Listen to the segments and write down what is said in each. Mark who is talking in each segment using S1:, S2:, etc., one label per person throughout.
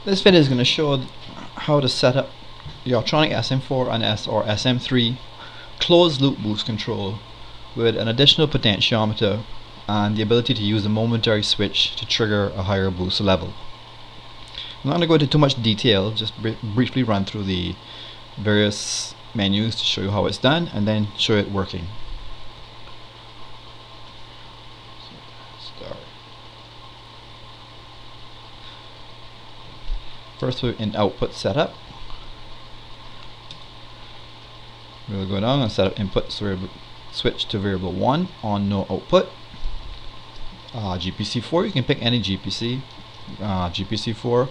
S1: This video is going to show how to set up the Autronic SM4 and SM3 closed loop boost control with an additional potentiometer and the ability to use a momentary switch to trigger a higher boost level. I'm not going to go into too much detail, just briefly run through the various menus to show you how it's done and then show it working. First, we're in output setup. We'll go down and set up input switch to variable 1 on no output. GPC4, you can pick any GPC. GPC4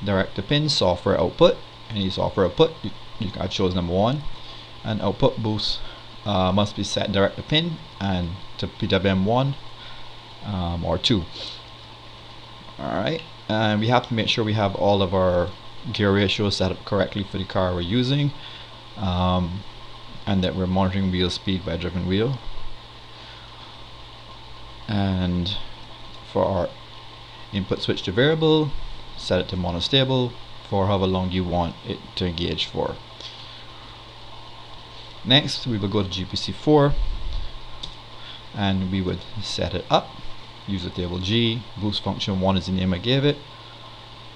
S1: direct to pin software output. Any software output, I chose number 1. And output boost must be set direct to pin and to PWM1 or 2. Alright, and we have to make sure we have all of our gear ratios set up correctly for the car we're using, and that we're monitoring wheel speed by a driven wheel. And for our input switch to variable, set it to monostable for however long you want it to engage for. Next, we will go to GPC4 and we would set it up. Use the table G, boost function 1 is the name I gave it.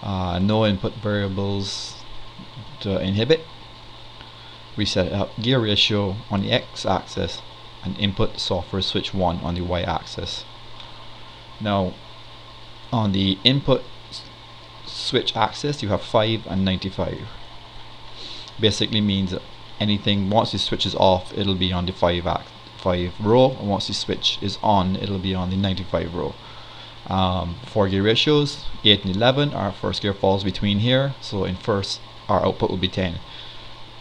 S1: No input variables to inhibit. We set it up gear ratio on the X axis and input software switch 1 on the Y axis. Now on the input switch axis you have 5 and 95. Basically means that anything, once the switch is off, it'll be on the 5 row, and once the switch is on, it'll be on the 95 row. For gear ratios, 8 and 11, our first gear falls between here, so in first our output will be 10.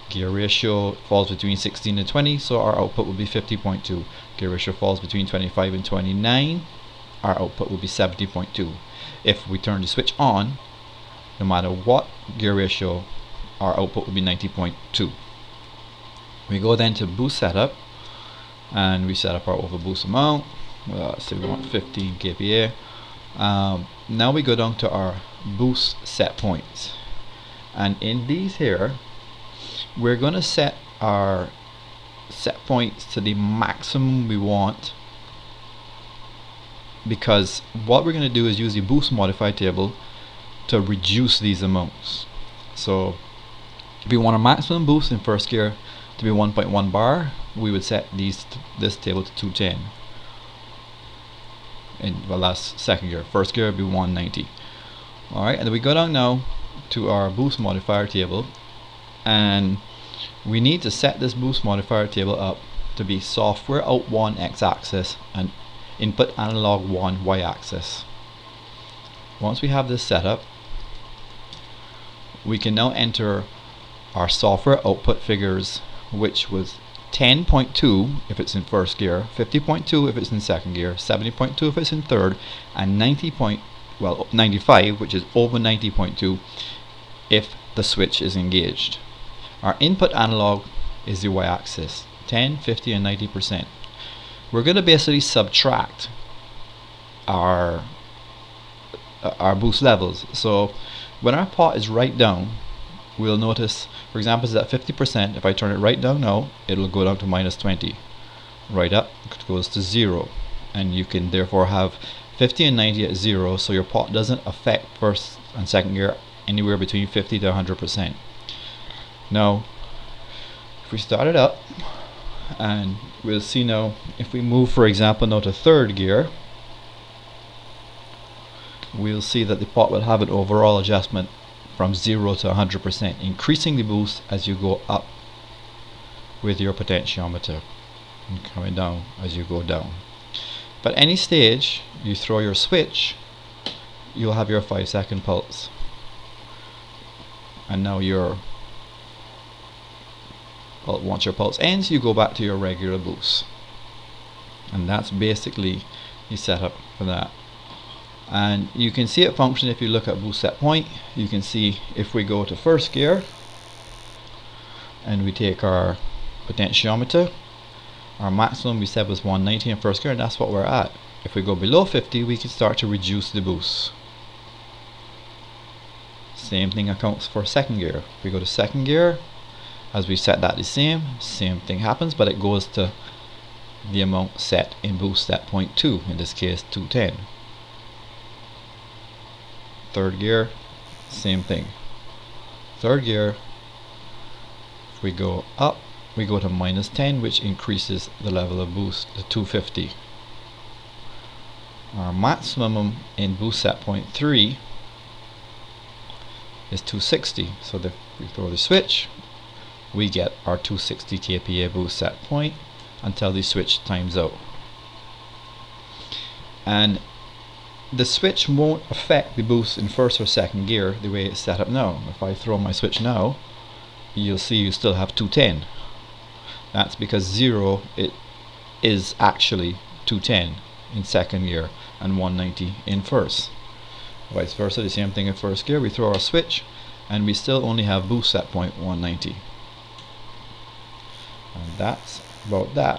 S1: Gear ratio falls between 16 and 20, so our output will be 50.2. Gear ratio falls between 25 and 29, our output will be 70.2. If we turn the switch on, no matter what gear ratio, our output will be 90.2. We go then to boost setup and we set up our overboost amount. Say we want 15 kPa. Now we go down to our boost set points, and in these here we're going to set our set points to the maximum we want, because what we're going to do is use the boost modifier table to reduce these amounts. So if we want a maximum boost in first gear to be 1.1 bar, we would set this table to 210. And well, that's second gear. First gear would be 190. Alright, and then we go down now to our boost modifier table, and we need to set this boost modifier table up to be software out 1 x-axis and input analog 1 y-axis. Once we have this set up, we can now enter our software output figures, which was 10.2 if it's in first gear, 50.2 if it's in second gear, 70.2 if it's in third, and 95, which is over 90.2 if the switch is engaged. Our input analog is the y-axis, 10, 50, and 90%. We're going to basically subtract our boost levels. So when our pot is right down, we'll notice, for example, it's at 50%. If I turn it right down now, it'll go down to -20. Right up, it goes to 0. And you can therefore have 50 and 90 at 0, so your pot doesn't affect first and second gear anywhere between 50 to 100%. Now, if we start it up, and we'll see now, if we move, for example, now to third gear, we'll see that the pot will have an overall adjustment from 0 to 100%, increasing the boost as you go up with your potentiometer and coming down as you go down. But any stage you throw your switch, you'll have your 5-second pulse, and now once your pulse ends, you go back to your regular boost, and that's basically the setup for that. And you can see it function if you look at boost set point. You can see if we go to first gear and we take our potentiometer, our maximum we said was 190 in first gear, and that's what we're at. If we go below 50, we can start to reduce the boost. Same thing accounts for second gear. If we go to second gear, as we set that the same thing happens, but it goes to the amount set in boost set point 2, in this case 210. Third gear, same thing. Third gear, if we go up, we go to -10, which increases the level of boost to 250. Our maximum in boost set point 3 is 260, so if we throw the switch, we get our 260 kPa boost set point until the switch times out. And the switch won't affect the boost in first or second gear the way it's set up now. If I throw my switch now, you'll see you still have 210. That's because 0 it is actually 210 in second gear and 190 in first. Vice versa, the same thing in first gear. We throw our switch and we still only have boost set point 190. And that's about that.